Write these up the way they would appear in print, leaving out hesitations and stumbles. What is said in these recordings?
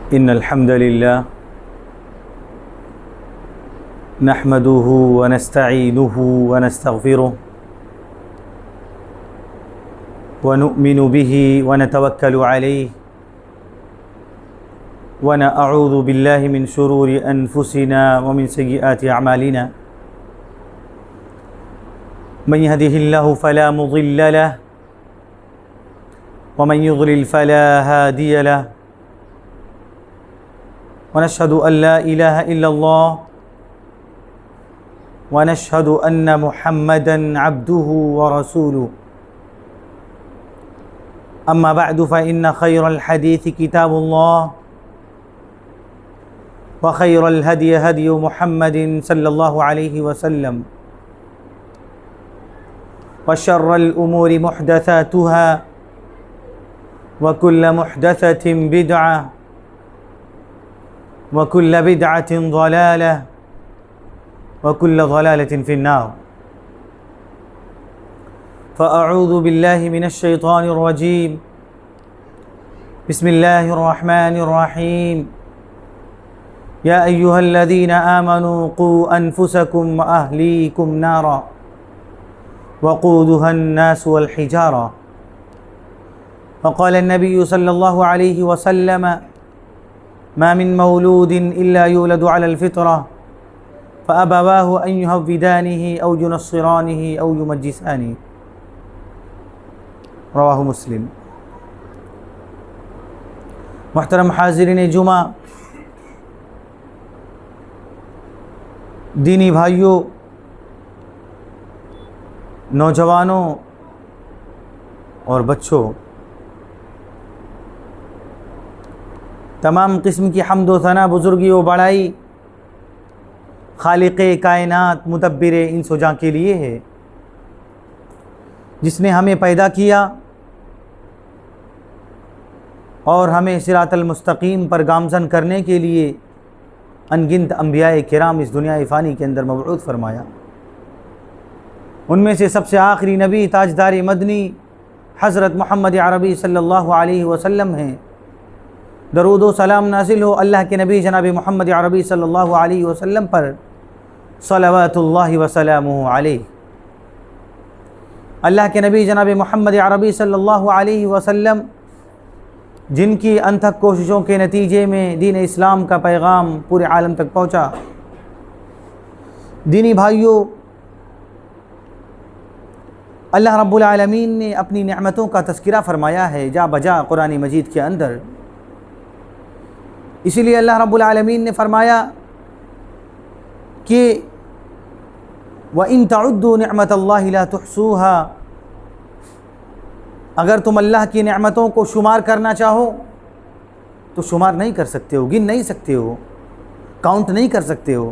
إن الحمد لله نحمده ونستعينه ونستغفره ونؤمن به ونتوكل عليه ونعوذ بالله من شرور أنفسنا ومن سيئات أعمالنا من يهده الله فلا مضل له ومن يضلل فلا هادي له ونشهد أن لا إله إلا الله ونشهد أن محمدًا عبده ورسوله أما بعد فإن خير الحديث كتاب الله وخير الهدي هدي محمد صلى الله عليه وسلم وشر الأمور محدثاتها وكل محدثة بدعة وكل بدعة ضلالة وكل ضلالة في النار فأعوذ بالله من الشيطان الرجيم بسم الله الرحمن الرحيم يا أيها الذين آمنوا قوا أنفسكم وأهليكم نارا وقودها الناس والحجارة وقال النبي صلى الله عليه وسلم ما من مولود إلا يولد على الفطرة فأبواه أن يهودانه أو ينصرانه أو يمجسانه رواہ مسلم۔ محترم حاضرین جمعہ، دینی بھائیوں، نوجوانوں اور بچوں، تمام قسم کی حمد و ثنا، بزرگی و بڑائی خالق کائنات، مدبر انس و جاں کے لیے ہے، جس نے ہمیں پیدا کیا اور ہمیں صراط المستقیم پر گامزن کرنے کے لیے ان گنت انبیاء کرام اس دنیا فانی کے اندر مبعوث فرمایا۔ ان میں سے سب سے آخری نبی تاجدار مدنی حضرت محمد عربی صلی اللہ علیہ وسلم ہیں۔ درود و سلام نازل ہو اللہ کے نبی جناب محمد عربی صلی اللہ علیہ وسلم پر، صلوات اللہ وسلامہ علیہ۔ اللہ کے نبی جناب محمد عربی صلی اللہ علیہ وسلم، جن کی انتھک کوششوں کے نتیجے میں دین اسلام کا پیغام پورے عالم تک پہنچا۔ دینی بھائیوں، اللہ رب العالمین نے اپنی نعمتوں کا تذکرہ فرمایا ہے جا بجا قرآن مجید کے اندر۔ اسی لیے اللہ رب العالمین نے فرمایا کہ وَإِن تَعُدُّوا نِعْمَةَ اللَّهِ لَا تُحْصُوهَا، اگر تم اللہ کی نعمتوں کو شمار کرنا چاہو تو شمار نہیں کر سکتے ہو، گن نہیں سکتے ہو، کاؤنٹ نہیں کر سکتے ہو۔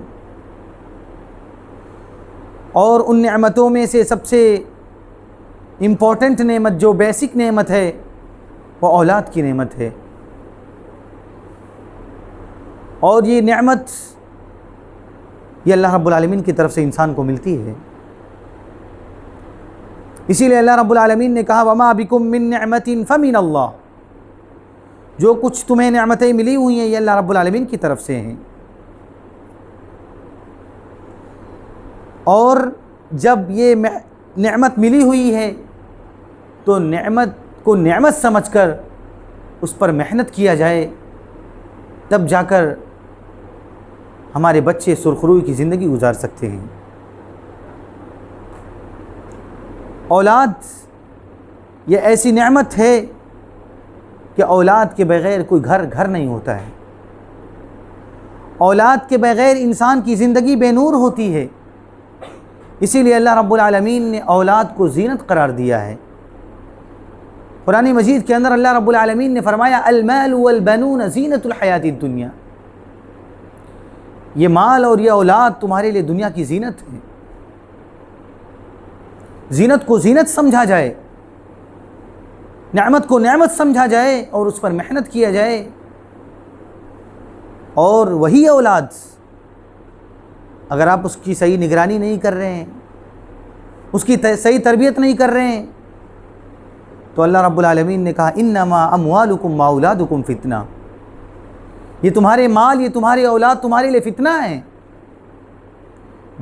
اور ان نعمتوں میں سے سب سے امپورٹنٹ نعمت، جو بیسک نعمت ہے، وہ اولاد کی نعمت ہے۔ اور یہ نعمت یہ اللہ رب العالمین کی طرف سے انسان کو ملتی ہے۔ اسی لیے اللہ رب العالمین نے کہا وَمَا بِكُم مِّن نِعْمَةٍ فَمِنَ اللَّهِ، جو کچھ تمہیں نعمتیں ملی ہوئی ہیں یہ اللہ رب العالمین کی طرف سے ہیں۔ اور جب یہ نعمت ملی ہوئی ہے تو نعمت کو نعمت سمجھ کر اس پر محنت کیا جائے، تب جا کر ہمارے بچے سرخروئی کی زندگی گزار سکتے ہیں۔ اولاد یہ ایسی نعمت ہے کہ اولاد کے بغیر کوئی گھر نہیں ہوتا ہے۔ اولاد کے بغیر انسان کی زندگی بے نور ہوتی ہے۔ اسی لیے اللہ رب العالمین نے اولاد کو زینت قرار دیا ہے۔ قرآن مجید کے اندر اللہ رب العالمین نے فرمایا المال والبنون زینت الحیات الدنیا، یہ مال اور یہ اولاد تمہارے لیے دنیا کی زینت ہے۔ زینت کو زینت سمجھا جائے، نعمت کو نعمت سمجھا جائے اور اس پر محنت کیا جائے۔ اور وہی اولاد اگر آپ اس کی صحیح نگرانی نہیں کر رہے ہیں، اس کی صحیح تربیت نہیں کر رہے ہیں، تو اللہ رب العالمین نے کہا انما اموالکم واولادکم فتنہ، یہ تمہارے مال، یہ تمہاری اولاد تمہارے لیے فتنہ ہے۔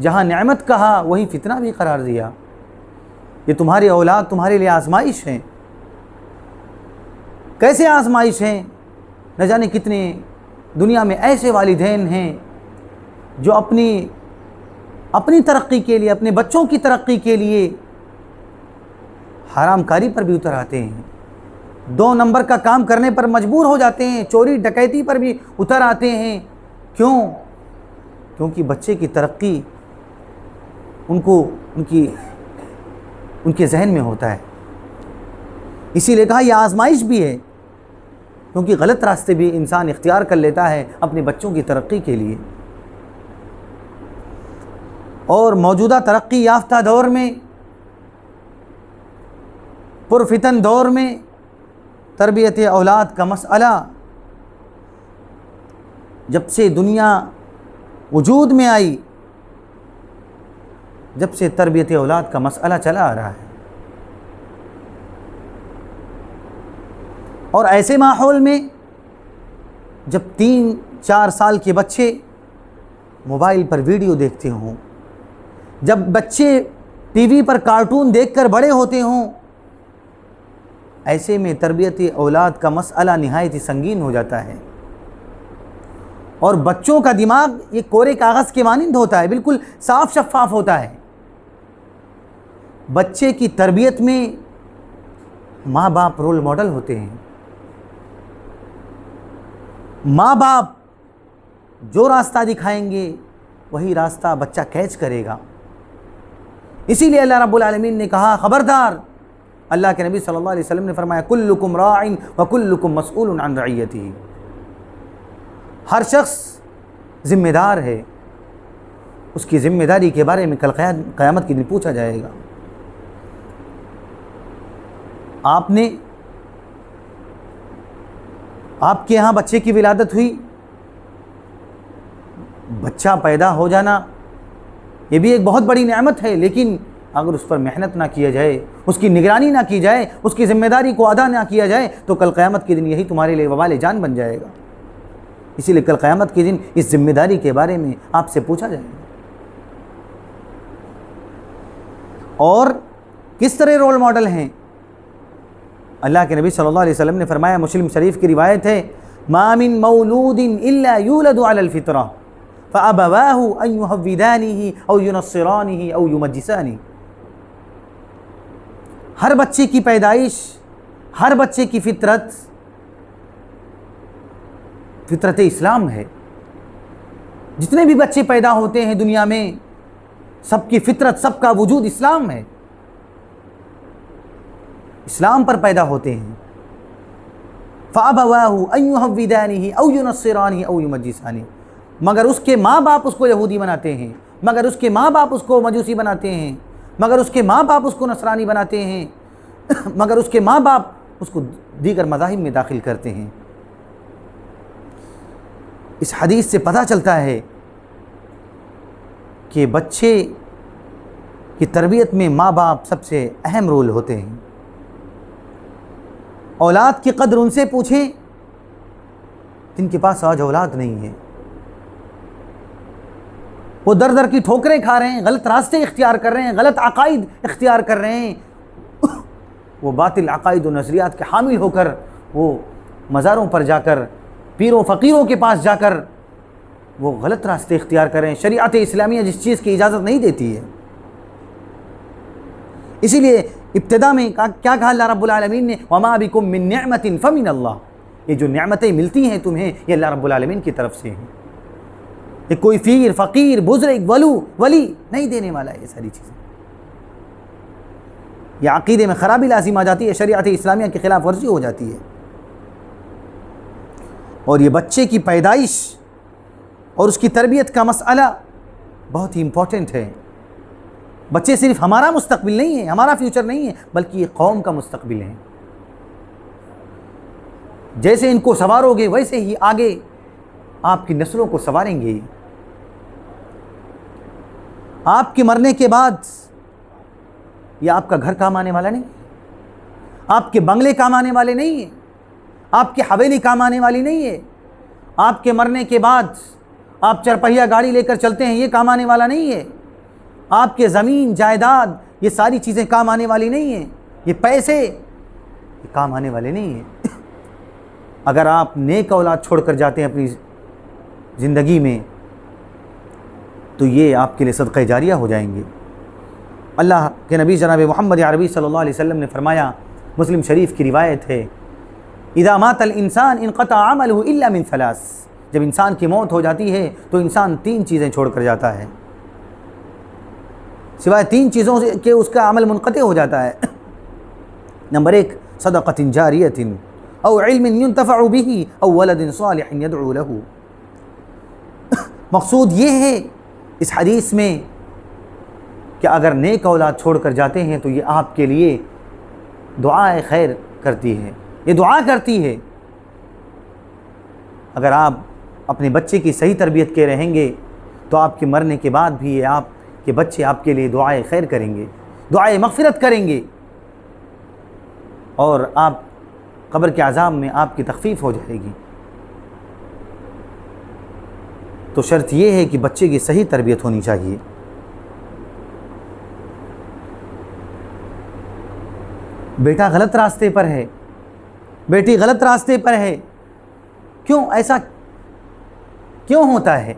جہاں نعمت کہا وہی فتنہ بھی قرار دیا۔ یہ تمہاری اولاد تمہارے لیے آزمائش ہیں۔ کیسے آزمائش ہیں؟ نہ جانے کتنے دنیا میں ایسے والدین ہیں جو اپنی ترقی کے لیے، اپنے بچوں کی ترقی کے لیے حرام کاری پر بھی اتر آتے ہیں، 2 نمبر کا کام کرنے پر مجبور ہو جاتے ہیں، چوری ڈکیتی پر بھی اتر آتے ہیں۔ کیوں؟ کیونکہ بچے کی ترقی ان کے ذہن میں ہوتا ہے۔ اسی لیے کہا یہ آزمائش بھی ہے، کیونکہ غلط راستے بھی انسان اختیار کر لیتا ہے اپنے بچوں کی ترقی کے لیے۔ اور موجودہ ترقی یافتہ دور میں، پرفتن دور میں، تربیت اولاد کا مسئلہ جب سے دنیا وجود میں آئی، جب سے تربیت اولاد کا مسئلہ چلا آ رہا ہے۔ اور ایسے ماحول میں جب 3-4 سال کے بچے موبائل پر ویڈیو دیکھتے ہوں، جب بچے ٹی وی پر کارٹون دیکھ کر بڑے ہوتے ہوں، ایسے میں تربیت اولاد کا مسئلہ نہایت ہی سنگین ہو جاتا ہے۔ اور بچوں کا دماغ یہ کورے کاغذ کے مانند ہوتا ہے، بالکل صاف شفاف ہوتا ہے۔ بچے کی تربیت میں ماں باپ رول ماڈل ہوتے ہیں۔ ماں باپ جو راستہ دکھائیں گے وہی راستہ بچہ کیچ کرے گا۔ اسی لیے اللہ رب العالمین نے کہا خبردار، اللہ کے نبی صلی اللہ علیہ وسلم نے فرمایا کلکم راع وکلکم مسئول عن رعیتہ، ہر شخص ذمہ دار ہے، اس کی ذمہ داری کے بارے میں کل قیامت کے دن پوچھا جائے گا۔ آپ کے ہاں بچے کی ولادت ہوئی، بچہ پیدا ہو جانا یہ بھی ایک بہت بڑی نعمت ہے، لیکن اگر اس پر محنت نہ کیا جائے، اس کی نگرانی نہ کی جائے، اس کی ذمہ داری کو ادا نہ کیا جائے تو کل قیامت کے دن یہی تمہارے لیے وبال جان بن جائے گا۔ اسی لیے کل قیامت کے دن اس ذمہ داری کے بارے میں آپ سے پوچھا جائے گا۔ اور کس طرح رول ماڈل ہیں؟ اللہ کے نبی صلی اللہ علیہ وسلم نے فرمایا، مسلم شریف کی روایت ہے، ما من مولود الا یولد علی الفطرہ فابواہ ان یحودانہ او ینصرانہ او یمجسانہ۔ ہر بچے کی پیدائش، ہر بچے کی فطرت اسلام ہے۔ جتنے بھی بچے پیدا ہوتے ہیں دنیا میں، سب کی فطرت، سب کا وجود اسلام ہے، اسلام پر پیدا ہوتے ہیں۔ فَأَبَوَاهُ أَن يُحَوِّدَانِهِ أَوْ يُنَصِّرَانِهِ أَوْ يُمَجِّسَانِهِ، مگر اس کے ماں باپ اس کو یہودی بناتے ہیں، مگر اس کے ماں باپ اس کو مجوسی بناتے ہیں، مگر اس کے ماں باپ اس کو نصرانی بناتے ہیں، مگر اس کے ماں باپ اس کو دیگر مذاہب میں داخل کرتے ہیں۔ اس حدیث سے پتہ چلتا ہے کہ بچے کی تربیت میں ماں باپ سب سے اہم رول ہوتے ہیں۔ اولاد کی قدر ان سے پوچھیں جن کے پاس آج اولاد نہیں ہے، وہ در در کی ٹھوکریں کھا رہے ہیں، غلط راستے اختیار کر رہے ہیں، غلط عقائد اختیار کر رہے ہیں، وہ باطل عقائد و نظریات کے حامل ہو کر وہ مزاروں پر جا کر، پیروں فقیروں کے پاس جا کر وہ غلط راستے اختیار کر رہے ہیں، شریعت اسلامیہ جس چیز کی اجازت نہیں دیتی ہے۔ اسی لیے ابتدا میں کیا کہا اللہ رب العالمین نے، وَمَا بِكُم مِّن نِعْمَةٍ فَمِنَ اللَّهِ، یہ جو نعمتیں ملتی ہیں تمہیں یہ اللہ رب العالمین کی طرف سے ہیں۔ یہ کوئی پیر، فقیر، بزرگ، ولی نہیں دینے والا ہے یہ ساری چیزیں۔ یہ عقیدے میں خرابی لازم آ جاتی ہے، شریعت اسلامیہ کی خلاف ورزی ہو جاتی ہے۔ اور یہ بچے کی پیدائش اور اس کی تربیت کا مسئلہ بہت ہی امپورٹنٹ ہے۔ بچے صرف ہمارا مستقبل نہیں ہے، ہمارا فیوچر نہیں ہے، بلکہ یہ قوم کا مستقبل ہے۔ جیسے ان کو سنوارو گے ویسے ہی آگے آپ کی نسلوں کو سنواریں گے۔ آپ کے مرنے کے بعد یہ آپ کا گھر کام آنے والا نہیں، آپ کے بنگلے کام آنے والے نہیں ہیں، آپ کی حویلی کام آنے والی نہیں ہے، آپ کے مرنے کے بعد آپ چرپہیا گاڑی لے کر چلتے ہیں، یہ کام آنے والا نہیں ہے۔ آپ کے زمین جائیداد یہ ساری چیزیں کام آنے والی نہیں ہیں، یہ پیسے یہ کام آنے والے نہیں ہیں۔ اگر آپ نیک اولاد چھوڑ کر جاتے ہیں اپنی زندگی میں تو یہ آپ کے لیے صدقہ جاریہ ہو جائیں گے۔ اللہ کے نبی جناب محمد عربی صلی اللہ علیہ وسلم نے فرمایا، مسلم شریف کی روایت ہے، اذا مات الانسان انقطع عمله الا من ثلاث، جب انسان کی موت ہو جاتی ہے تو انسان 3 چیزیں چھوڑ کر جاتا ہے، سوائے 3 چیزوں سے کہ اس کا عمل منقطع ہو جاتا ہے۔ نمبر 1 صدقۃ جاریۃ او علم ينتفع به او ولد صالح يدعو له۔ مقصود یہ ہے اس حدیث میں کہ اگر نیک اولاد چھوڑ کر جاتے ہیں تو یہ آپ کے لیے دعائے خیر کرتی ہے، یہ دعا کرتی ہے۔ اگر آپ اپنے بچے کی صحیح تربیت کے رہیں گے تو آپ کے مرنے کے بعد بھی یہ آپ کے بچے آپ کے لیے دعائے خیر کریں گے، دعائے مغفرت کریں گے، اور آپ قبر کے عذاب میں آپ کی تخفیف ہو جائے گی۔ تو شرط یہ ہے کہ بچے کی صحیح تربیت ہونی چاہیے۔ بیٹا غلط راستے پر ہے، بیٹی غلط راستے پر ہے، کیوں ایسا کیوں ہوتا ہے؟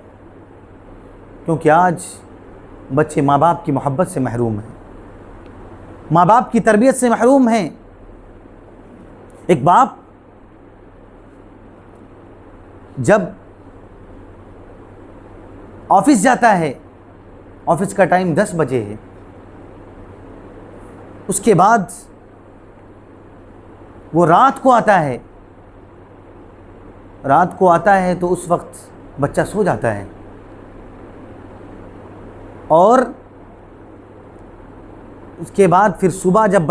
کیونکہ آج بچے ماں باپ کی محبت سے محروم ہیں، ماں باپ کی تربیت سے محروم ہیں۔ ایک باپ جب آفس جاتا ہے، آفس کا ٹائم 10 بجے ہے، اس کے بعد وہ رات کو آتا ہے، رات کو آتا ہے تو اس وقت بچہ سو جاتا ہے، اور اس کے بعد پھر صبح جب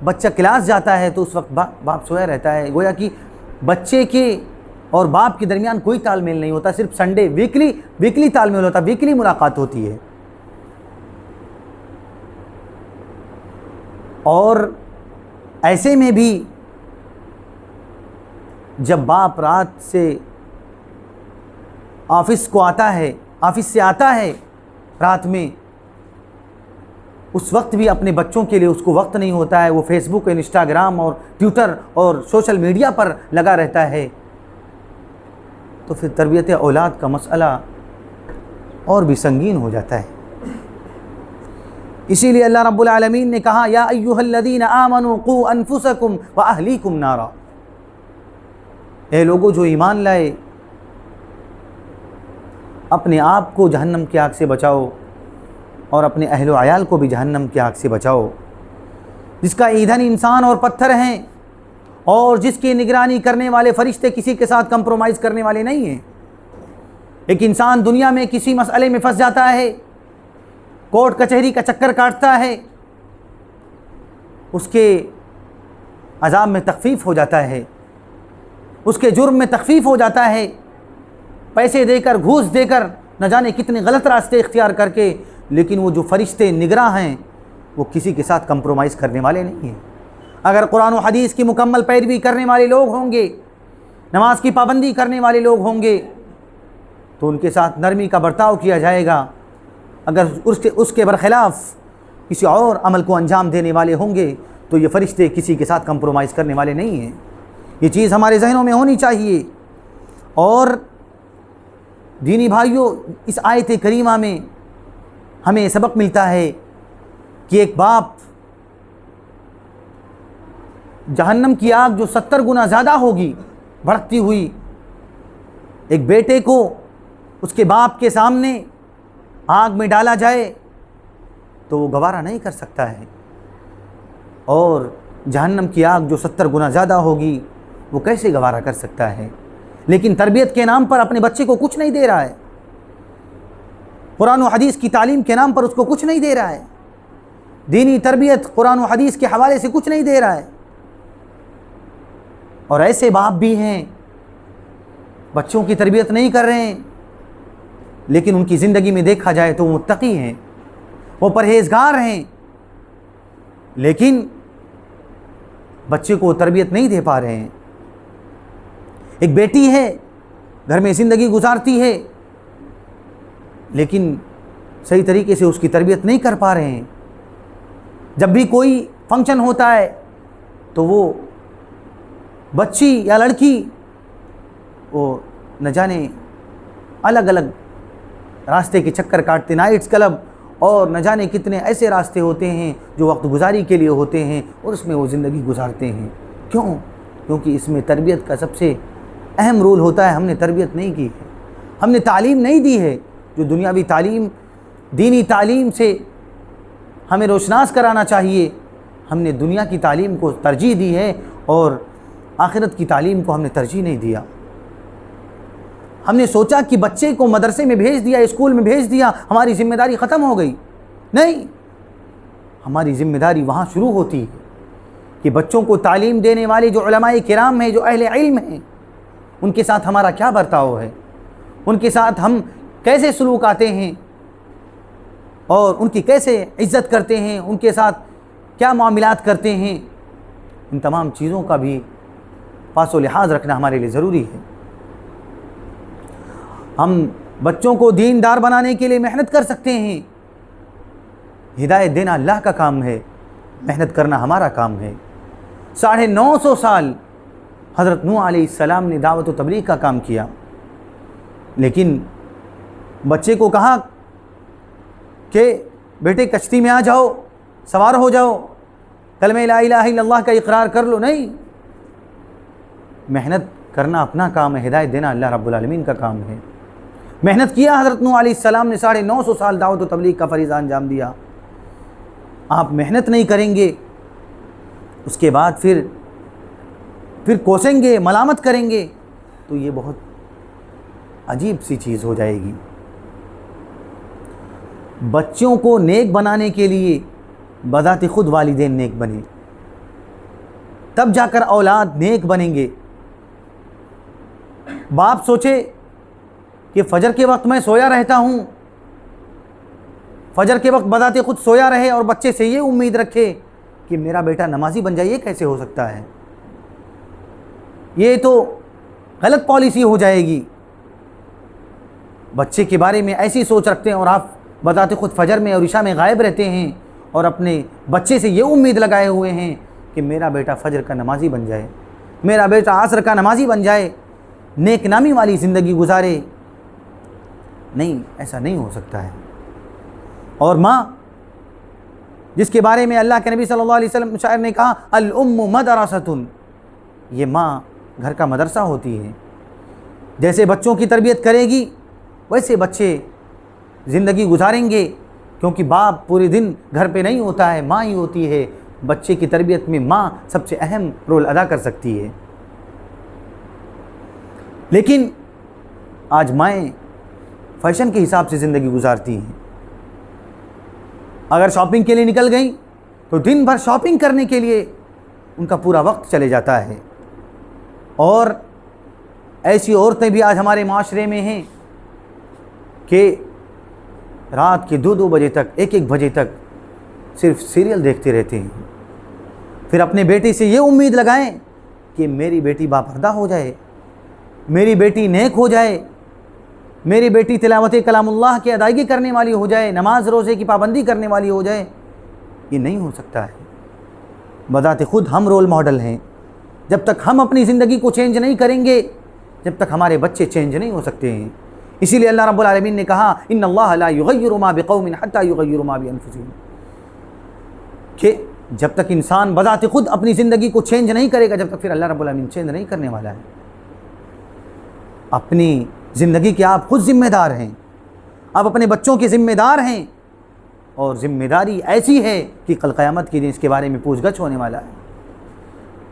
بچہ کلاس جاتا ہے تو اس وقت باپ سویا رہتا ہے۔ گویا کہ بچے کے اور باپ کے درمیان کوئی تال میل نہیں ہوتا، صرف سنڈے ویکلی تال میل ہوتا، ویکلی ملاقات ہوتی ہے۔ اور ایسے میں بھی جب باپ رات سے آفس سے آتا ہے رات میں، اس وقت بھی اپنے بچوں کے لیے اس کو وقت نہیں ہوتا ہے، وہ فیس بک، انسٹاگرام اور ٹویٹر اور سوشل میڈیا پر لگا رہتا ہے، تو پھر تربیت اولاد کا مسئلہ اور بھی سنگین ہو جاتا ہے۔ اسی لیے اللہ رب العالمین نے کہا، یا ایھا الذین آمنوا قوا انفسکم واہلیکم نارا، اے لوگوں جو ایمان لائے، اپنے آپ کو جہنم کی آگ سے بچاؤ اور اپنے اہل و عیال کو بھی جہنم کی آگ سے بچاؤ، جس کا ایندھن انسان اور پتھر ہیں، اور جس کی نگرانی کرنے والے فرشتے کسی کے ساتھ کمپرومائز کرنے والے نہیں ہیں۔ ایک انسان دنیا میں کسی مسئلے میں پھنس جاتا ہے، کورٹ کچہری کا چکر کاٹتا ہے، اس کے عذاب میں تخفیف ہو جاتا ہے، اس کے جرم میں تخفیف ہو جاتا ہے، پیسے دے کر، گھوس دے کر، نہ جانے کتنے غلط راستے اختیار کر کے، لیکن وہ جو فرشتے نگراں ہیں وہ کسی کے ساتھ کمپرومائز کرنے والے نہیں ہیں۔ اگر قرآن و حدیث کی مکمل پیروی کرنے والے لوگ ہوں گے، نماز کی پابندی کرنے والے لوگ ہوں گے، تو ان کے ساتھ نرمی کا برتاؤ کیا جائے گا۔ اگر اس کے برخلاف کسی اور عمل کو انجام دینے والے ہوں گے تو یہ فرشتے کسی کے ساتھ کمپرومائز کرنے والے نہیں ہیں۔ یہ چیز ہمارے ذہنوں میں ہونی چاہیے۔ اور دینی بھائیوں، اس آیت کریمہ میں ہمیں سبق ملتا ہے کہ ایک باپ جہنم کی آگ جو 70 گنا زیادہ ہوگی بھڑکتی ہوئی، ایک بیٹے کو اس کے باپ کے سامنے آگ میں ڈالا جائے تو وہ گوارہ نہیں کر سکتا ہے، اور جہنم کی آگ جو 70 گنا زیادہ ہوگی وہ کیسے گوارہ کر سکتا ہے؟ لیکن تربیت کے نام پر اپنے بچے کو کچھ نہیں دے رہا ہے، قرآن و حدیث کی تعلیم کے نام پر اس کو کچھ نہیں دے رہا ہے، دینی تربیت قرآن و حدیث کے حوالے سے کچھ نہیں دے رہا ہے۔ اور ایسے باپ بھی ہیں بچوں کی تربیت نہیں کر رہے ہیں، لیکن ان کی زندگی میں دیکھا جائے تو وہ متقی ہیں، وہ پرہیزگار ہیں، لیکن بچے کو تربیت نہیں دے پا رہے ہیں۔ ایک بیٹی ہے گھر میں زندگی گزارتی ہے لیکن صحیح طریقے سے اس کی تربیت نہیں کر پا رہے ہیں. جب بھی کوئی فنکشن ہوتا ہے تو وہ بچی یا لڑکی وہ نہ جانے الگ الگ راستے کے چکر کاٹتے، نائٹس کلب اور نہ جانے کتنے ایسے راستے ہوتے ہیں جو وقت گزاری کے لیے ہوتے ہیں اور اس میں وہ زندگی گزارتے ہیں. کیوں؟ کیونکہ اس میں تربیت کا سب سے اہم رول ہوتا ہے. ہم نے تربیت نہیں کی ہے، ہم نے تعلیم نہیں دی ہے. جو دنیاوی تعلیم، دینی تعلیم سے ہمیں روشناس کرانا چاہیے، ہم نے دنیا کی تعلیم کو ترجیح دی ہے اور آخرت کی تعلیم کو ہم نے ترجیح نہیں دیا. ہم نے سوچا کہ بچے کو مدرسے میں بھیج دیا، اسکول میں بھیج دیا، ہماری ذمہ داری ختم ہو گئی. نہیں، ہماری ذمہ داری وہاں شروع ہوتی ہے کہ بچوں کو تعلیم دینے والے جو علماء کرام ہیں، جو اہل علم ہیں، ان کے ساتھ ہمارا کیا برتاؤ ہے، ان کے ساتھ ہم کیسے سلوک آتے ہیں اور ان کی کیسے عزت کرتے ہیں، ان کے ساتھ کیا معاملات کرتے ہیں. ان تمام چیزوں کا بھی پاس و لحاظ رکھنا ہمارے لیے ضروری ہے. ہم بچوں کو دیندار بنانے کے لیے محنت کر سکتے ہیں. ہدایت دینا اللہ کا کام ہے، محنت کرنا ہمارا کام ہے. 950 سال حضرت نوح علیہ السلام نے دعوت و تبلیغ کا کام کیا، لیکن بچے کو کہا کہ بیٹے کشتی میں آ جاؤ، سوار ہو جاؤ، کلمہ لا الہ الا اللہ کا اقرار کر لو. نہیں، محنت کرنا اپنا کام ہے، ہدایت دینا اللہ رب العالمین کا کام ہے. محنت کیا حضرت نوح علیہ السلام نے، 950 سال دعوت و تبلیغ کا فریضہ انجام دیا. آپ محنت نہیں کریں گے، اس کے بعد پھر کوسیں گے، ملامت کریں گے، تو یہ بہت عجیب سی چیز ہو جائے گی. بچوں کو نیک بنانے کے لیے بذات خود والدین نیک بنے، تب جا کر اولاد نیک بنیں گے. باپ سوچے کہ فجر کے وقت میں سویا رہتا ہوں، فجر کے وقت بذات خود سویا رہے اور بچے سے یہ امید رکھے کہ میرا بیٹا نمازی بن جائے، یہ کیسے ہو سکتا ہے؟ یہ تو غلط پالیسی ہو جائے گی. بچے کے بارے میں ایسی سوچ رکھتے ہیں اور آپ بذات خود فجر میں اور عشاء میں غائب رہتے ہیں اور اپنے بچے سے یہ امید لگائے ہوئے ہیں کہ میرا بیٹا فجر کا نمازی بن جائے، میرا بیٹا عصر کا نمازی بن جائے، نیک نامی والی زندگی گزارے. نہیں، ایسا نہیں ہو سکتا ہے. اور ماں، جس کے بارے میں اللہ کے نبی صلی اللہ علیہ وسلم شاعر نے کہا الام مدرسۃ، یہ ماں گھر کا مدرسہ ہوتی ہے. جیسے بچوں کی تربیت کرے گی ویسے بچے زندگی گزاریں گے، کیونکہ باپ پورے دن گھر پہ نہیں ہوتا ہے، ماں ہی ہوتی ہے. بچے کی تربیت میں ماں سب سے اہم رول ادا کر سکتی ہے. لیکن آج مائیں فیشن کے حساب سے زندگی گزارتی ہیں. اگر شاپنگ کے لیے نکل گئیں تو دن بھر شاپنگ کرنے کے لیے ان کا پورا وقت چلے جاتا ہے. اور ایسی عورتیں بھی آج ہمارے معاشرے میں ہیں کہ رات کے 2 بجے تک، 1 بجے تک صرف سیریل دیکھتے رہتے ہیں. پھر اپنے بیٹی سے یہ امید لگائیں کہ میری بیٹی باپردہ ہو جائے، میری بیٹی نیک ہو جائے، میری بیٹی تلاوت کلام اللہ کی ادائیگی کرنے والی ہو جائے، نماز روزے کی پابندی کرنے والی ہو جائے. یہ نہیں ہو سکتا ہے. بذات خود ہم رول ماڈل ہیں. جب تک ہم اپنی زندگی کو چینج نہیں کریں گے، جب تک ہمارے بچے چینج نہیں ہو سکتے ہیں. اسی لیے اللہ رب العالمین نے کہا ان اللہ لا یغیر ما بقوم حتی یغیروا ما بانفسہم، کہ جب تک انسان بذات خود اپنی زندگی کو چینج نہیں کرے گا، جب تک پھر اللہ رب العالمین چینج نہیں کرنے والا ہے. اپنی زندگی کے آپ خود ذمہ دار ہیں، آپ اپنے بچوں کے ذمہ دار ہیں، اور ذمہ داری ایسی ہے کہ کل قیامت کے دن اس کے بارے میں پوچھ گچھ ہونے والا ہے.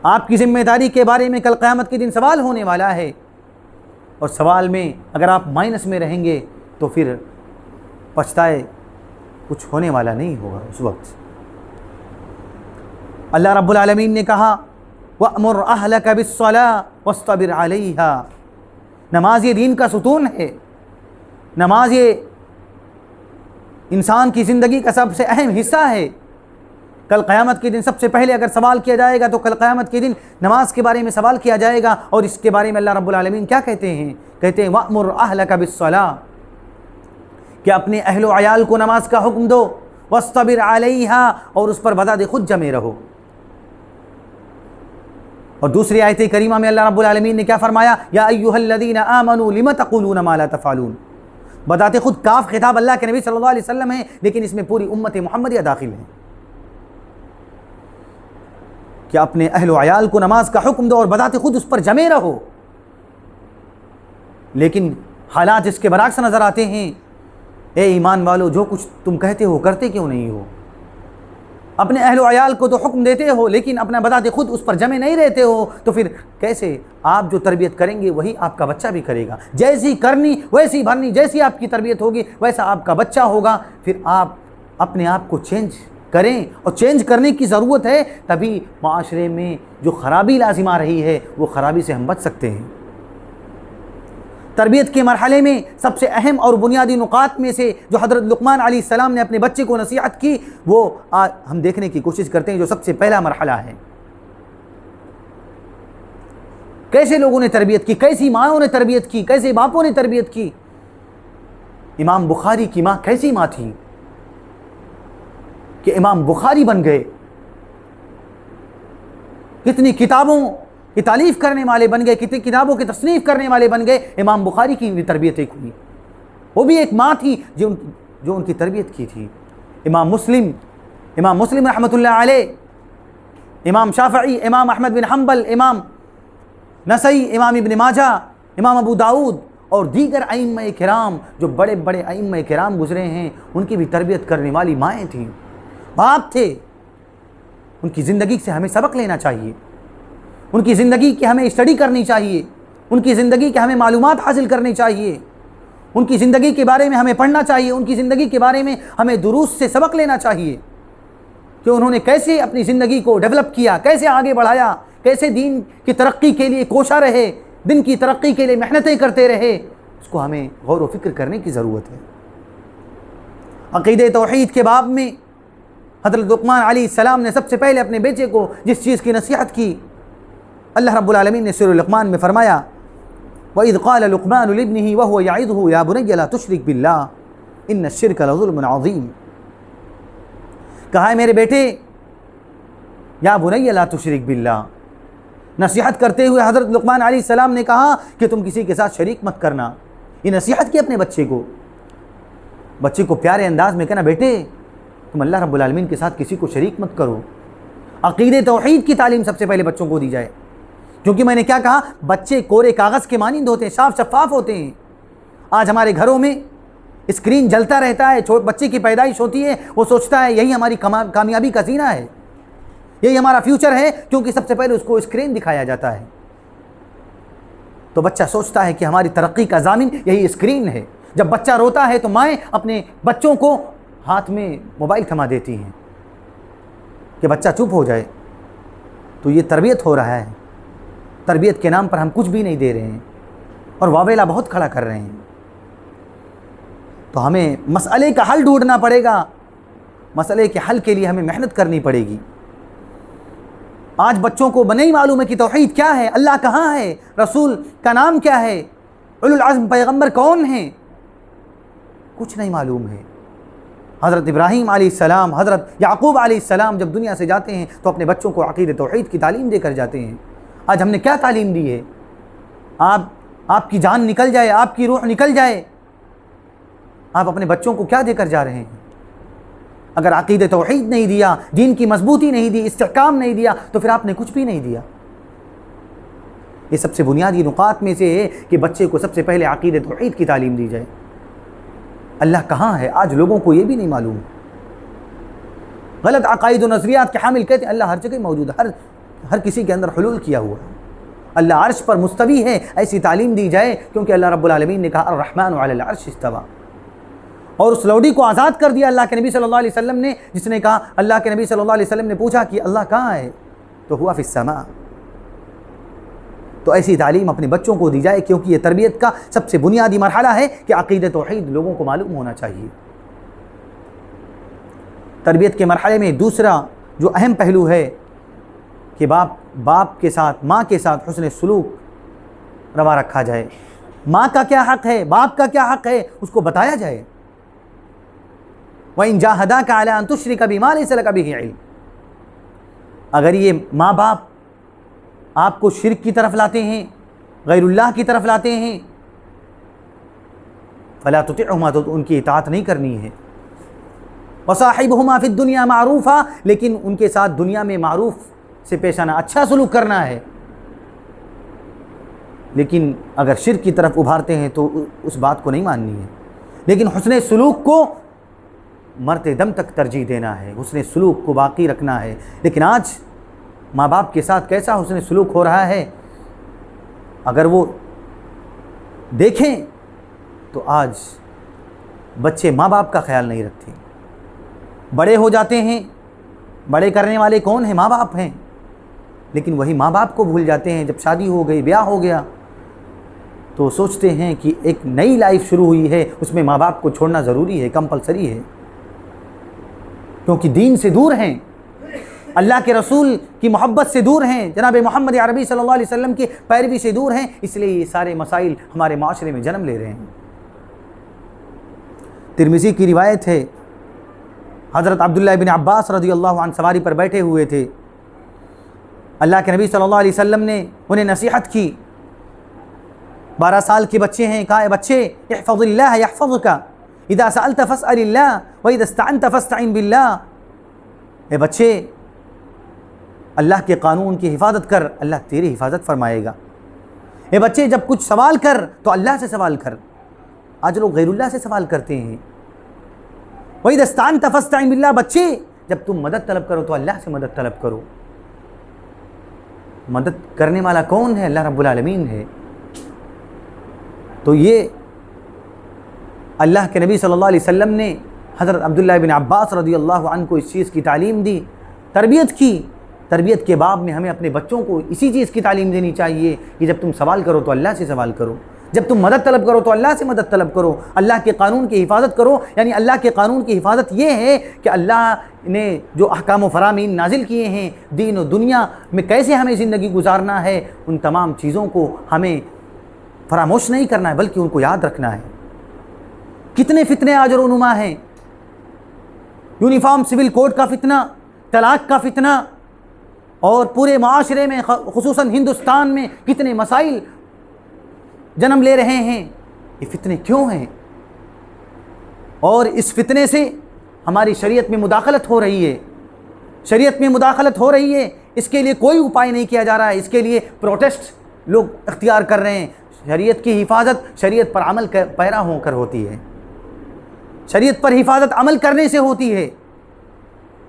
آپ کی ذمہ داری کے بارے میں کل قیامت کے دن سوال ہونے والا ہے، اور سوال میں اگر آپ مائنس میں رہیں گے تو پھر پچھتائے کچھ ہونے والا نہیں ہوگا اس وقت. اللہ رب العالمین نے کہا وَأْمُرْ أَهْلَكَ بِالصَّلَاةِ وَاصْطَبِرْ عَلَيْهَا. نماز یہ دین کا ستون ہے. نماز یہ انسان کی زندگی کا سب سے اہم حصہ ہے. کل قیامت کے دن سب سے پہلے اگر سوال کیا جائے گا تو کل قیامت کے دن نماز کے بارے میں سوال کیا جائے گا، اور اس کے بارے میں اللہ رب العالمین کیا کہتے ہیں؟ کہتے ہیں وَأْمُرْ أَهْلَكَ بِالصَّلَاةِ، کہ اپنے اہل و عیال کو نماز کا حکم دو، وَاصْطَبِرْ عَلَيْهَا، اور اس پر بذات خود جمے رہو۔ اور دوسری آیت کریمہ میں اللہ رب العالمین نے کیا فرمایا؟ یا ایھا الذین آمنوا لم تقولون ما لا تفعلون۔ بذات خود کاف خطاب اللہ کے نبی صلی اللہ علیہ وسلم ہے، لیکن اس میں پوری امت محمدیہ داخل ہے کہ اپنے اہل و عیال کو نماز کا حکم دو اور بذات خود اس پر جمے رہو، لیکن حالات اس کے برعکس نظر آتے ہیں۔ اے ایمان والو، جو کچھ تم کہتے ہو کرتے کیوں نہیں ہو؟ اپنے اہل و عیال کو تو حکم دیتے ہو، لیکن اپنا بذات خود اس پر جمے نہیں رہتے ہو، تو پھر کیسے؟ آپ جو تربیت کریں گے وہی آپ کا بچہ بھی کرے گا، جیسی کرنی ویسی بھرنی، جیسی آپ کی تربیت ہوگی ویسا آپ کا بچہ ہوگا۔ پھر آپ اپنے آپ کو چینج کریں، اور چینج کرنے کی ضرورت ہے، تبھی معاشرے میں جو خرابی لازم آ رہی ہے وہ خرابی سے ہم بچ سکتے ہیں۔ تربیت کے مرحلے میں سب سے اہم اور بنیادی نقاط میں سے جو حضرت لقمان علیہ السلام نے اپنے بچے کو نصیحت کی، وہ ہم دیکھنے کی کوشش کرتے ہیں۔ جو سب سے پہلا مرحلہ ہے، کیسے لوگوں نے تربیت کی، کیسی ماؤں نے تربیت کی، کیسے باپوں نے تربیت کی۔ امام بخاری کی ماں کیسی ماں تھی کہ امام بخاری بن گئے، کتنی کتابوں کی تالیف کرنے والے بن گئے، کتنی کتابوں کی تصنیف کرنے والے بن گئے۔ امام بخاری کی بھی تربیت ایک ہوئی، وہ بھی ایک ماں تھی جو ان کی تربیت کی تھی۔ امام مسلم رحمۃ اللہ علیہ، امام شافعی، امام احمد بن حنبل، امام نسائی، امام ابن ماجہ، امام ابو داؤد اور دیگر ائمہ کرام، جو بڑے بڑے ائمہ کرام گزرے ہیں، ان کی بھی تربیت کرنے والی مائیں تھیں، باپ تھے۔ ان کی زندگی سے ہمیں سبق لینا چاہیے، ان کی زندگی کی ہمیں اسٹڈی کرنی چاہیے، ان کی زندگی کے ہمیں معلومات حاصل کرنی چاہیے، ان کی زندگی کے بارے میں ہمیں پڑھنا چاہیے، ان کی زندگی کے بارے میں ہمیں دروس سے سبق لینا چاہیے کہ انہوں نے کیسے اپنی زندگی کو ڈیولپ کیا، کیسے آگے بڑھایا، کیسے دین کی ترقی کے لیے کوشاں رہے، دین کی ترقی کے لیے محنتیں کرتے رہے۔ اس کو ہمیں غور و فکر کرنے کی ضرورت ہے۔ عقیدہ توحید کے باب میں حضرت لقمان علیہ السلام نے سب سے پہلے اپنے بیٹے کو جس چیز کی نصیحت کی، اللہ رب العالمین نے سورہ لقمان میں فرمایا وَإِذْ قَالَ لُقْمَانُ لِابْنِهِ وَهُوَ يَعِظُهُ يَا بُنَيَّ لَا تُشْرِكْ بِاللَّهِ إِنَّ الشِّرْكَ لَظُلْمٌ عَظِيمٌ۔ کہا ہے میرے بیٹے، یا بنی لا تشرک باللہ، نصیحت کرتے ہوئے حضرت لقمان علیہ السلام نے کہا کہ تم کسی کے ساتھ شریک مت کرنا۔ یہ نصیحت کی اپنے بچے کو پیارے انداز میں کہنا، بیٹے تم اللہ رب العالمین کے ساتھ کسی کو شریک مت کرو۔ عقیدہ توحید کی تعلیم سب سے پہلے بچوں کو دی جائے، کیونکہ میں نے کیا کہا، بچے کورے کاغذ کے مانند ہوتے ہیں، صاف شفاف ہوتے ہیں۔ آج ہمارے گھروں میں اسکرین جلتا رہتا ہے، بچے کی پیدائش ہوتی ہے، وہ سوچتا ہے یہی ہماری کامیابی کا زینہ ہے، یہی ہمارا فیوچر ہے، کیونکہ سب سے پہلے اس کو اسکرین دکھایا جاتا ہے۔ تو بچہ سوچتا ہے کہ ہماری ترقی کا ضامن یہی اسکرین ہے۔ جب بچہ روتا ہے تو مائیں اپنے بچوں کو ہاتھ میں موبائل تھما دیتی ہیں کہ بچہ چپ ہو جائے۔ تو یہ تربیت ہو رہا ہے، تربیت کے نام پر ہم کچھ بھی نہیں دے رہے ہیں اور واویلا بہت کھڑا کر رہے ہیں۔ تو ہمیں مسئلے کا حل ڈھونڈنا پڑے گا، مسئلے کے حل کے لیے ہمیں محنت کرنی پڑے گی۔ آج بچوں کو نہیں معلوم ہے کہ توحید کیا ہے، اللہ کہاں ہے، رسول کا نام کیا ہے، اولو العزم پیغمبر کون ہیں، کچھ نہیں معلوم ہے۔ حضرت ابراہیم علیہ السلام، حضرت یعقوب علیہ السلام جب دنیا سے جاتے ہیں تو اپنے بچوں کو عقیدہ توحید کی تعلیم دے کر جاتے ہیں۔ آج ہم نے کیا تعلیم دی ہے؟ آپ کی جان نکل جائے، آپ کی روح نکل جائے، آپ اپنے بچوں کو کیا دے کر جا رہے ہیں؟ اگر عقیدہ توحید نہیں دیا، دین کی مضبوطی نہیں دی، استحکام نہیں دیا، تو پھر آپ نے کچھ بھی نہیں دیا۔ یہ سب سے بنیادی نقاط میں سے ہے کہ بچے کو سب سے پہلے عقیدہ توحید کی تعلیم دی جائے۔ اللہ کہاں ہے؟ آج لوگوں کو یہ بھی نہیں معلوم۔ غلط عقائد و نظریات کے حامل کہتے ہیں اللہ ہر جگہ موجود ہے، ہر کسی کے اندر حلول کیا ہوا ہے، اللہ عرش پر مستوی ہے، ایسی تعلیم دی جائے، کیونکہ اللہ رب العالمین نے کہا الرحمن علی العرش استوى، اور اس لوڈی کو آزاد کر دیا اللہ کے نبی صلی اللہ علیہ وسلم نے، جس نے کہا، اللہ کے نبی صلی اللہ علیہ وسلم نے پوچھا کہ اللہ کہاں ہے، تو ہوا فی السماء۔ تو ایسی تعلیم اپنے بچوں کو دی جائے، کیونکہ یہ تربیت کا سب سے بنیادی مرحلہ ہے کہ عقیدہ توحید لوگوں کو معلوم ہونا چاہیے۔ تربیت کے مرحلے میں دوسرا جو اہم پہلو ہے کہ باپ کے ساتھ، ماں کے ساتھ حسن سلوک روا رکھا جائے. ماں کا کیا حق ہے، باپ کا کیا حق ہے، اس کو بتایا جائے. وَإِن جَاهَدَاكَ عَلَىٰ أَن تُشْرِكَ بِمَا لَيْسَ لَكَ بِهِ عِلْمٌ، اگر یہ ماں باپ آپ کو شرک کی طرف لاتے ہیں، غیر اللہ کی طرف لاتے ہیں، فَلَا تُطِعْهُمَا، تو ان کی اطاعت نہیں کرنی ہے. وَصَاحِبْهُمَا فِي الدُّنْيَا مَعْرُوفًا، لیکن ان کے ساتھ دنیا میں معروف سے پیش آنا، اچھا سلوک کرنا ہے. لیکن اگر شرک کی طرف ابھارتے ہیں تو اس بات کو نہیں ماننی ہے. لیکن حسن سلوک کو مرتے دم تک ترجیح دینا ہے، حسن سلوک کو باقی رکھنا ہے. لیکن آج ماں باپ کے ساتھ کیسا حسن سلوک ہو رہا ہے، اگر وہ دیکھیں تو آج بچے ماں باپ کا خیال نہیں رکھتے. بڑے ہو جاتے ہیں، بڑے کرنے والے کون ہیں؟ ماں باپ ہیں. لیکن وہی ماں باپ کو بھول جاتے ہیں. جب شادی ہو گئی، بیاہ ہو گیا، تو سوچتے ہیں کہ ایک نئی لائف شروع ہوئی ہے، اس میں ماں باپ کو چھوڑنا ضروری ہے، کمپلسری ہے. کیونکہ دین سے دور ہیں، اللہ کے رسول کی محبت سے دور ہیں، جناب محمد عربی صلی اللہ علیہ وسلم کی پیروی سے دور ہیں، اس لیے یہ سارے مسائل ہمارے معاشرے میں جنم لے رہے ہیں. ترمذی کی روایت ہے، حضرت عبداللہ بن عباس رضی اللہ عنہ سواری پر بیٹھے ہوئے تھے. اللہ کے نبی صلی اللہ علیہ وسلم نے انہیں نصیحت کی. 12 سال کے بچے ہیں، کہا اے بچے، احفظ اللہ یحفظک، اذا سألت فاسأل اللہ واذا استعنت فاستعن باللہ. اے بچے، اللہ کے قانون کی حفاظت کر، اللہ تیری حفاظت فرمائے گا. اے بچے، جب کچھ سوال کر تو اللہ سے سوال کر. آج لوگ غیر اللہ سے سوال کرتے ہیں. وَإِذَا اسْتَعَنْتَ فَاسْتَعِنْ بِاللَّهِ، بچے جب تم مدد طلب کرو تو اللہ سے مدد طلب کرو. مدد کرنے والا کون ہے؟ اللہ رب العالمین ہے. تو یہ اللہ کے نبی صلی اللہ علیہ وسلم نے حضرت عبداللہ بن عباس رضی اللہ عنہ کو اس چیز کی تعلیم دی، تربیت کی. تربیت کے باب میں ہمیں اپنے بچوں کو اسی چیز کی تعلیم دینی چاہیے کہ جب تم سوال کرو تو اللہ سے سوال کرو، جب تم مدد طلب کرو تو اللہ سے مدد طلب کرو، اللہ کے قانون کی حفاظت کرو. یعنی اللہ کے قانون کی حفاظت یہ ہے کہ اللہ نے جو احکام و فرامین نازل کیے ہیں، دین و دنیا میں کیسے ہمیں زندگی گزارنا ہے، ان تمام چیزوں کو ہمیں فراموش نہیں کرنا ہے بلکہ ان کو یاد رکھنا ہے. کتنے فتنے آج رونما ہیں، یونیفارم سول کوڈ کا فتنہ، طلاق کا فتنہ، اور پورے معاشرے میں خصوصاً ہندوستان میں کتنے مسائل جنم لے رہے ہیں. یہ فتنے کیوں ہیں؟ اور اس فتنے سے ہماری شریعت میں مداخلت ہو رہی ہے، شریعت میں مداخلت ہو رہی ہے. اس کے لیے کوئی اپائے نہیں کیا جا رہا ہے. اس کے لیے پروٹیسٹ لوگ اختیار کر رہے ہیں. شریعت کی حفاظت شریعت پر عمل پیرا ہو کر ہوتی ہے، شریعت پر حفاظت عمل کرنے سے ہوتی ہے.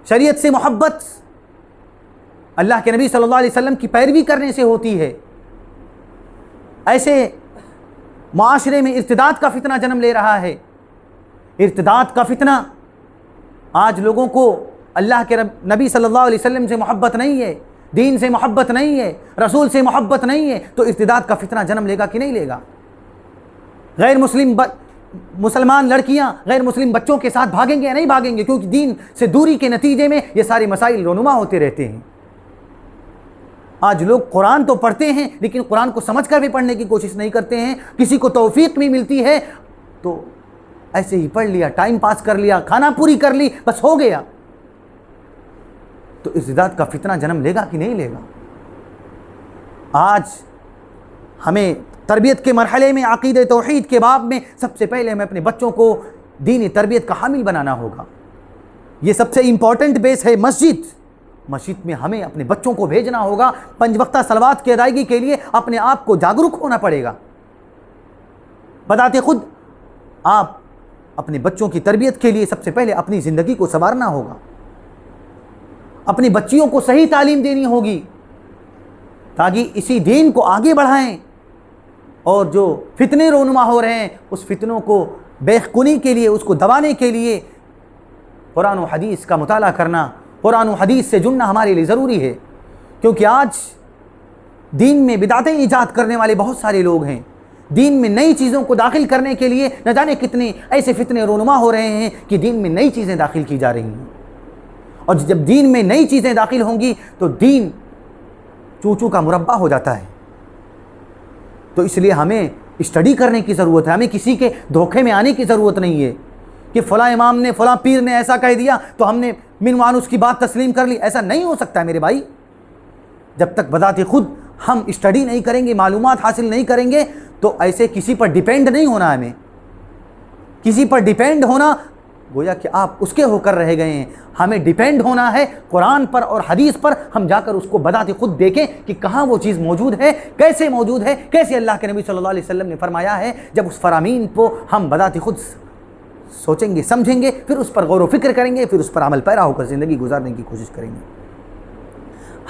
شریعت سے محبت اللہ کے نبی صلی اللہ علیہ وسلم کی پیروی کرنے سے ہوتی ہے. ایسے معاشرے میں ارتداد کا فتنہ جنم لے رہا ہے. ارتداد کا فتنہ، آج لوگوں کو اللہ کے نبی صلی اللہ علیہ وسلم سے محبت نہیں ہے، دین سے محبت نہیں ہے، رسول سے محبت نہیں ہے، تو ارتداد کا فتنہ جنم لے گا کہ نہیں لے گا؟ غیر مسلمان لڑکیاں غیر مسلم بچوں کے ساتھ بھاگیں گے یا نہیں بھاگیں گے؟ کیونکہ دین سے دوری کے نتیجے میں یہ سارے مسائل رونما ہوتے رہتے ہیں. آج لوگ قرآن تو پڑھتے ہیں لیکن قرآن کو سمجھ کر بھی پڑھنے کی کوشش نہیں کرتے ہیں. کسی کو توفیق بھی ملتی ہے تو ایسے ہی پڑھ لیا، ٹائم پاس کر لیا، کھانا پوری کر لی، بس ہو گیا. تو ارتداد کا فتنہ جنم لے گا کہ نہیں لے گا؟ آج ہمیں تربیت کے مرحلے میں عقیدہ توحید کے باب میں سب سے پہلے ہمیں اپنے بچوں کو دینی تربیت کا حامل بنانا ہوگا. یہ سب سے امپورٹنٹ بیس ہے مسجد. مسجد میں ہمیں اپنے بچوں کو بھیجنا ہوگا. 5 وقتہ صلوات کی ادائیگی کے لیے اپنے آپ کو جاگرک ہونا پڑے گا. بتاتے خود آپ اپنے بچوں کی تربیت کے لیے سب سے پہلے اپنی زندگی کو سنوارنا ہوگا، اپنی بچیوں کو صحیح تعلیم دینی ہوگی تاکہ اسی دین کو آگے بڑھائیں. اور جو فتنے رونما ہو رہے ہیں اس فتنوں کو بیخ کنی کے لیے، اس کو دبانے کے لیے قرآن و حدیث کا مطالعہ کرنا، قرآن و حدیث سے جڑنا ہمارے لیے ضروری ہے. کیونکہ آج دین میں بدعتیں ایجاد کرنے والے بہت سارے لوگ ہیں. دین میں نئی چیزوں کو داخل کرنے کے لیے نہ جانے کتنے ایسے فتنے رونما ہو رہے ہیں کہ دین میں نئی چیزیں داخل کی جا رہی ہیں. اور جب دین میں نئی چیزیں داخل ہوں گی تو دین چوچو کا مربع ہو جاتا ہے۔ تو اس لیے ہمیں اسٹڈی کرنے کی ضرورت ہے، ہمیں کسی کے دھوکے میں آنے کی ضرورت نہیں ہے کہ فلاں امام نے فلاں پیر نے ایسا کہہ دیا تو ہم نے من وان اس کی بات تسلیم کر لی۔ ایسا نہیں ہو سکتا ہے میرے بھائی۔ جب تک بذات خود ہم اسٹڈی نہیں کریں گے، معلومات حاصل نہیں کریں گے، تو ایسے کسی پر ڈیپینڈ نہیں ہونا ہے ہمیں۔ کسی پر ڈیپینڈ ہونا گویا کہ آپ اس کے ہو کر رہ گئے ہیں۔ ہمیں ڈیپینڈ ہونا ہے قرآن پر اور حدیث پر، ہم جا کر اس کو بذات خود دیکھیں کہ کہاں وہ چیز موجود ہے، کیسے موجود ہے، کیسے اللہ کے نبی صلی اللہ علیہ وسلم نے فرمایا ہے۔ جب اس فرامین کو ہم بذات خود سوچیں گے، سمجھیں گے، پھر اس پر غور و فکر کریں گے، پھر اس پر عمل پیرا ہو کر زندگی گزارنے کی کوشش کریں گے۔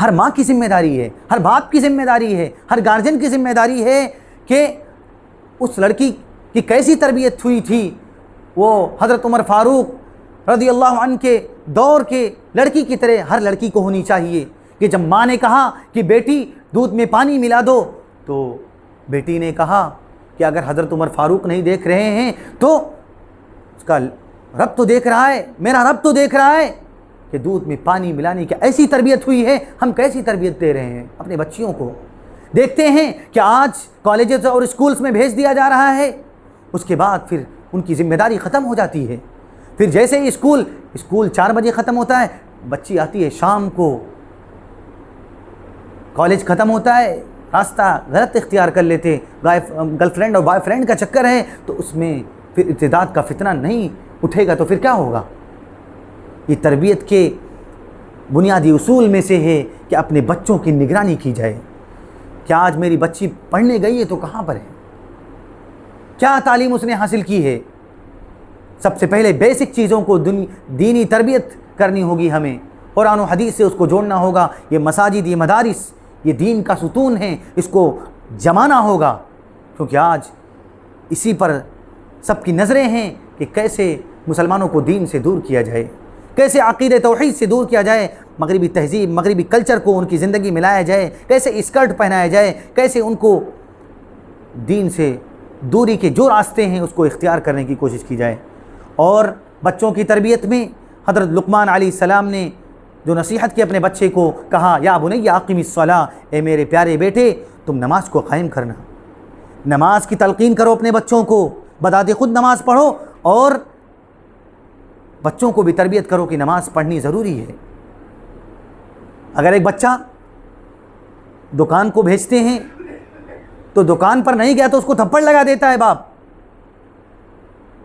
ہر ماں کی ذمہ داری ہے، ہر باپ کی ذمہ داری ہے، ہر گارجن کی ذمہ داری ہے کہ اس لڑکی کی کیسی تربیت ہوئی تھی۔ وہ حضرت عمر فاروق رضی اللہ عنہ کے دور کے لڑکی کی طرح ہر لڑکی کو ہونی چاہیے کہ جب ماں نے کہا کہ بیٹی دودھ میں پانی ملا دو، تو بیٹی نے کہا کہ اگر حضرت عمر فاروق نہیں دیکھ رہے ہیں تو اس کا رب تو دیکھ رہا ہے، میرا رب تو دیکھ رہا ہے کہ دودھ میں پانی ملانے کی ایسی تربیت ہوئی ہے۔ ہم کیسی تربیت دے رہے ہیں اپنے بچیوں کو؟ دیکھتے ہیں کہ آج کالجز اور اسکولز میں بھیج دیا جا رہا ہے، اس کے بعد پھر ان کی ذمہ داری ختم ہو جاتی ہے۔ پھر جیسے ہی اسکول 4 بجے ختم ہوتا ہے، بچی آتی ہے شام کو، کالج ختم ہوتا ہے، راستہ غلط اختیار کر لیتے، گرل فرینڈ اور بوائے فرینڈ کا چکر ہے، تو اس میں پھر ارتداد کا فتنہ نہیں اٹھے گا تو پھر کیا ہوگا؟ یہ تربیت کے بنیادی اصول میں سے ہے کہ اپنے بچوں کی نگرانی کی جائے۔ کیا آج میری بچی پڑھنے گئی ہے تو کہاں پر ہے؟ کیا تعلیم اس نے حاصل کی ہے؟ سب سے پہلے بیسک چیزوں کو دینی تربیت کرنی ہوگی ہمیں، قرآن و حدیث سے اس کو جوڑنا ہوگا۔ یہ مساجد، یہ مدارس، یہ دین کا ستون ہیں، اس کو جمانا ہوگا، کیونکہ آج اسی پر سب کی نظریں ہیں کہ کیسے مسلمانوں کو دین سے دور کیا جائے، کیسے عقیدہ توحید سے دور کیا جائے، مغربی تہذیب، مغربی کلچر کو ان کی زندگی میں لایا جائے، کیسے اسکرٹ پہنایا جائے، کیسے ان کو دین سے دوری کے جو راستے ہیں اس کو اختیار کرنے کی کوشش کی جائے۔ اور بچوں کی تربیت میں حضرت لقمان علیہ السلام نے جو نصیحت کی اپنے بچے کو، کہا یا بنی اقم الصلاۃ، اے میرے پیارے بیٹے تم نماز کو قائم کرنا، نماز کی تلقین کرو اپنے بچوں کو، بذات خود نماز پڑھو اور بچوں کو بھی تربیت کرو کہ نماز پڑھنی ضروری ہے۔ اگر ایک بچہ دکان کو بھیجتے ہیں تو دکان پر نہیں گیا تو اس کو تھپڑ لگا دیتا ہے باپ،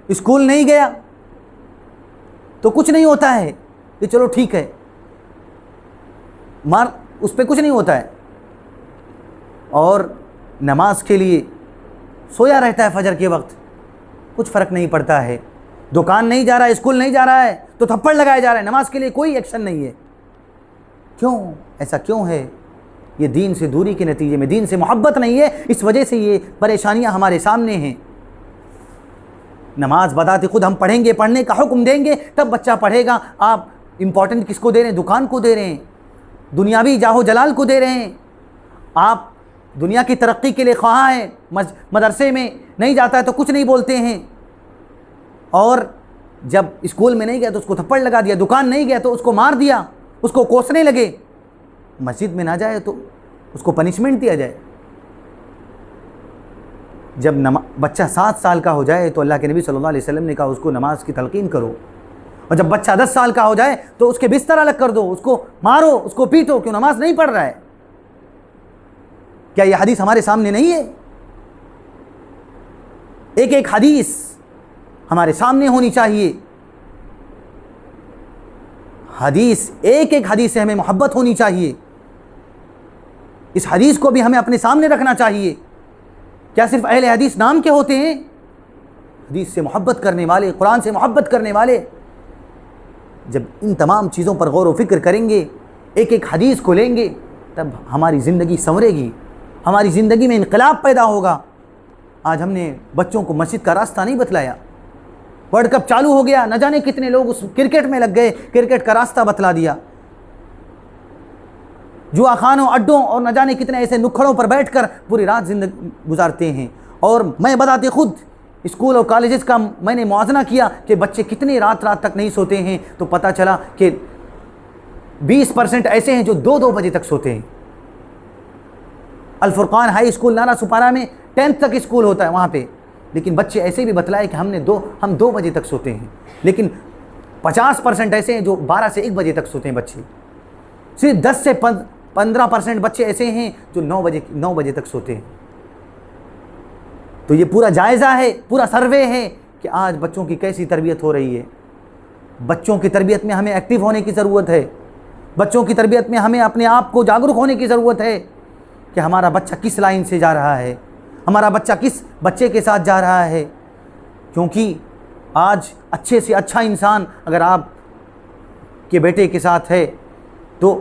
اسکول نہیں گیا تو کچھ نہیں ہوتا ہے کہ چلو ٹھیک ہے، مار اس پہ کچھ نہیں ہوتا ہے، اور نماز کے لیے سویا رہتا ہے فجر کے وقت، کچھ فرق نہیں پڑتا ہے۔ دکان نہیں جا رہا ہے، اسکول نہیں جا رہا ہے تو تھپڑ لگائے جا رہے ہیں، نماز کے لیے کوئی ایکشن نہیں ہے۔ کیوں ایسا کیوں ہے؟ یہ دین سے دوری کے نتیجے میں، دین سے محبت نہیں ہے، اس وجہ سے یہ پریشانیاں ہمارے سامنے ہیں۔ نماز بذات خود ہم پڑھیں گے، پڑھنے کا حکم دیں گے تب بچہ پڑھے گا۔ آپ امپورٹنٹ کس کو دے رہے ہیں؟ دکان کو دے رہے ہیں، دنیاوی جاہو جلال کو دے رہے ہیں۔ آپ دنیا کی ترقی کے لیے خواہاں ہیں، مدرسے میں نہیں جاتا ہے تو کچھ نہیں بولتے ہیں، اور جب اسکول میں نہیں گیا تو اس کو تھپڑ لگا دیا، دکان نہیں گیا تو اس کو مار دیا، اس کو کوسنے لگے۔ مسجد میں نہ جائے تو اس کو پنشمنٹ دیا جائے۔ جب بچہ 7 سال کا ہو جائے تو اللہ کے نبی صلی اللہ علیہ وسلم نے کہا اس کو نماز کی تلقین کرو، اور جب بچہ 10 سال کا ہو جائے تو اس کے بستر الگ کر دو، اس کو مارو، اس کو پیٹو، کیوں نماز نہیں پڑھ رہا ہے۔ کیا یہ حدیث ہمارے سامنے نہیں ہے؟ ایک ایک حدیث ہمارے سامنے ہونی چاہیے، حدیث ایک ایک حدیث سے ہمیں محبت ہونی چاہیے، اس حدیث کو بھی ہمیں اپنے سامنے رکھنا چاہیے۔ کیا صرف اہل حدیث نام کے ہوتے ہیں؟ حدیث سے محبت کرنے والے، قرآن سے محبت کرنے والے جب ان تمام چیزوں پر غور و فکر کریں گے، ایک ایک حدیث کو لیں گے، تب ہماری زندگی سنورے گی، ہماری زندگی میں انقلاب پیدا ہوگا۔ آج ہم نے بچوں کو مسجد کا راستہ نہیں بتلایا، ورلڈ کپ چالو ہو گیا، نہ جانے کتنے لوگ اس کرکٹ میں لگ گئے، کرکٹ کا راستہ بتلا دیا۔ جوا خانوں، اڈوں اور نہ جانے کتنے ایسے نکھڑوں پر بیٹھ کر پوری رات زندگی گزارتے ہیں۔ اور میں بذات خود اسکول اور کالجز کا میں نے موازنہ کیا کہ بچے کتنے رات تک نہیں سوتے ہیں، تو پتہ چلا کہ 20% ایسے ہیں جو 2 بجے تک سوتے ہیں۔ الفرقان ہائی اسکول نارا سپارہ میں 10th تک اسکول ہوتا ہے وہاں پہ، لیکن بچے ایسے بھی بتلائے کہ ہم 2 بجے تک سوتے ہیں، لیکن 50% ایسے ہیں جو 12 سے 1 بجے تک سوتے ہیں بچے۔ صرف 10 سے 15% بچے ایسے ہیں جو 9 بجے تک سوتے ہیں۔ تو یہ پورا جائزہ ہے، پورا سروے ہے کہ آج بچوں کی کیسی تربیت ہو رہی ہے۔ بچوں کی تربیت میں ہمیں ایکٹیو ہونے کی ضرورت ہے، بچوں کی تربیت میں ہمیں اپنے آپ کو جاگرک ہونے کی ضرورت ہے کہ ہمارا بچہ کس لائن سے جا رہا ہے، ہمارا بچہ کس بچے کے ساتھ جا رہا ہے۔ کیونکہ آج اچھے سے اچھا انسان اگر آپ کے بیٹے کے ساتھ ہے تو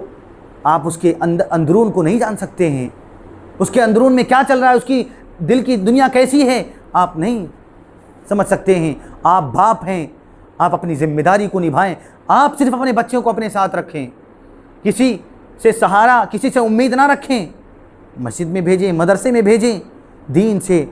آپ اس کے اندرون کو نہیں جان سکتے ہیں، اس کے اندرون میں کیا چل رہا ہے، اس کی دل کی دنیا کیسی ہے آپ نہیں سمجھ سکتے ہیں۔ آپ باپ ہیں، آپ اپنی ذمہ داری کو نبھائیں، آپ صرف اپنے بچوں کو اپنے ساتھ رکھیں، کسی سے سہارا، کسی سے امید نہ رکھیں۔ مسجد میں بھیجیں، مدرسے میں بھیجیں، دین سے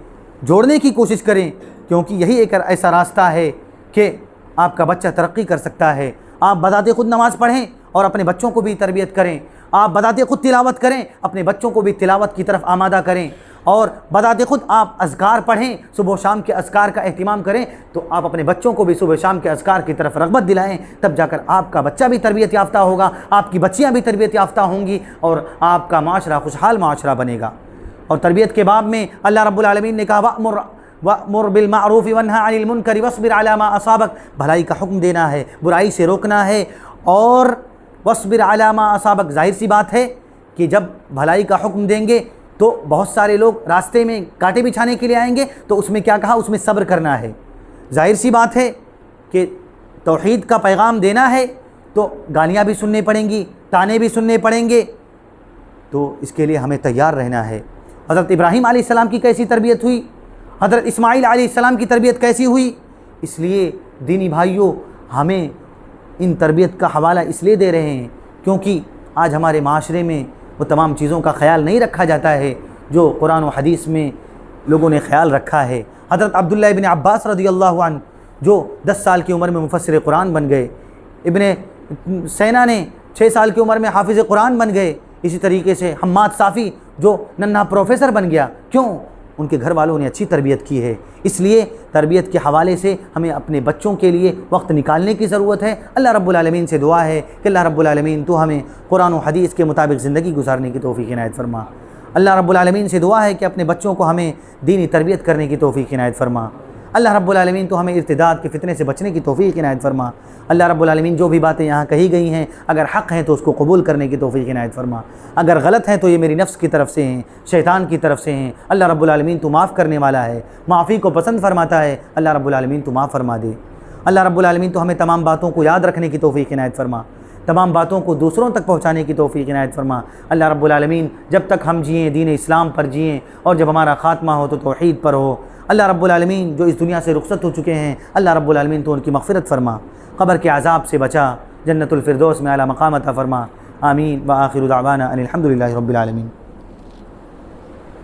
جوڑنے کی کوشش کریں، کیونکہ یہی ایک ایسا راستہ ہے کہ آپ کا بچہ ترقی کر سکتا ہے۔ آپ بذات خود نماز پڑھیں اور اپنے بچوں کو بھی تربیت کریں، آپ بذات خود تلاوت کریں، اپنے بچوں کو بھی تلاوت کی طرف آمادہ کریں، اور بذات خود آپ اذکار پڑھیں، صبح و شام کے اذکار کا اہتمام کریں، تو آپ اپنے بچوں کو بھی صبح و شام کے اذکار کی طرف رغبت دلائیں، تب جا کر آپ کا بچہ بھی تربیت یافتہ ہوگا، آپ کی بچیاں بھی تربیت یافتہ ہوں گی، اور آپ کا معاشرہ خوشحال معاشرہ بنے گا۔ اور تربیت کے باب میں اللہ رب العالمین نے کہا وَأْمُرْ بِالْمَعْرُوفِ وَانْهَ عَنِ الْمُنْكَرِ وَاصْبِرْ عَلَى مَا أَصَابَكَ، بھلائی کا حکم دینا ہے، برائی سے روکنا ہے، اور وَاصْبِرْ عَلَى مَا أَصَابَكَ، ظاہر سی بات ہے کہ جب بھلائی کا حکم دیں گے تو بہت سارے لوگ راستے میں کانٹے بچھانے کے لیے آئیں گے، تو اس میں کیا کہا، اس میں صبر کرنا ہے۔ ظاہر سی بات ہے کہ توحید کا پیغام دینا ہے تو گالیاں بھی سننے پڑیں گی، تانے بھی سننے پڑیں گے، تو اس کے لیے ہمیں تیار رہنا ہے۔ حضرت ابراہیم علیہ السلام کی کیسی تربیت ہوئی، حضرت اسماعیل علیہ السلام کی تربیت کیسی ہوئی، اس لیے دینی بھائیوں ہمیں ان تربیت کا حوالہ اس لیے دے رہے ہیں کیونکہ آج ہمارے معاشرے میں وہ تمام چیزوں کا خیال نہیں رکھا جاتا ہے جو قرآن و حدیث میں لوگوں نے خیال رکھا ہے۔ حضرت عبداللہ ابن عباس رضی اللہ عنہ جو 10 سال کی عمر میں مفسر قرآن بن گئے، ابن سینا نے 6 سال کی عمر میں حافظ قرآن بن گئے، اسی طریقے سے حماد صافی جو ننھا پروفیسر بن گیا، کیوں؟ ان کے گھر والوں نے اچھی تربیت کی ہے۔ اس لیے تربیت کے حوالے سے ہمیں اپنے بچوں کے لیے وقت نکالنے کی ضرورت ہے۔ اللہ رب العالمین سے دعا ہے کہ اللہ رب العالمین تو ہمیں قرآن و حدیث کے مطابق زندگی گزارنے کی توفیق عنایت فرما۔ اللہ رب العالمین سے دعا ہے کہ اپنے بچوں کو ہمیں دینی تربیت کرنے کی توفیق عنایت فرما۔ اللہ رب العالمین تو ہمیں ارتداد کے فتنے سے بچنے کی توفیق عنایت فرما۔ اللہ رب العالمین جو بھی باتیں یہاں کہی گئی ہیں اگر حق ہیں تو اس کو قبول کرنے کی توفیق عنایت فرما، اگر غلط ہیں تو یہ میری نفس کی طرف سے ہیں، شیطان کی طرف سے ہیں۔ اللہ رب العالمین تو معاف کرنے والا ہے، معافی کو پسند فرماتا ہے، اللہ رب العالمین تو معاف فرما دے۔ اللہ رب العالمین تو ہمیں تمام باتوں کو یاد رکھنے کی توفیق عنایت فرما، تمام باتوں کو دوسروں تک پہنچانے کی توفیق عنایت فرما۔ اللہ رب العالمین جب تک ہم جئیں دین اسلام پر جئیں، اور جب ہمارا خاتمہ ہو تو توحید پر ہو۔ اللہ رب العالمین جو اس دنیا سے رخصت ہو چکے ہیں، اللہ رب العالمین تو ان کی مغفرت فرما، قبر کے عذاب سے بچا، جنت الفردوس میں اعلیٰ مقام عطا فرما۔ آمین وآخر دعوانا ان الحمد للہ رب العالمین۔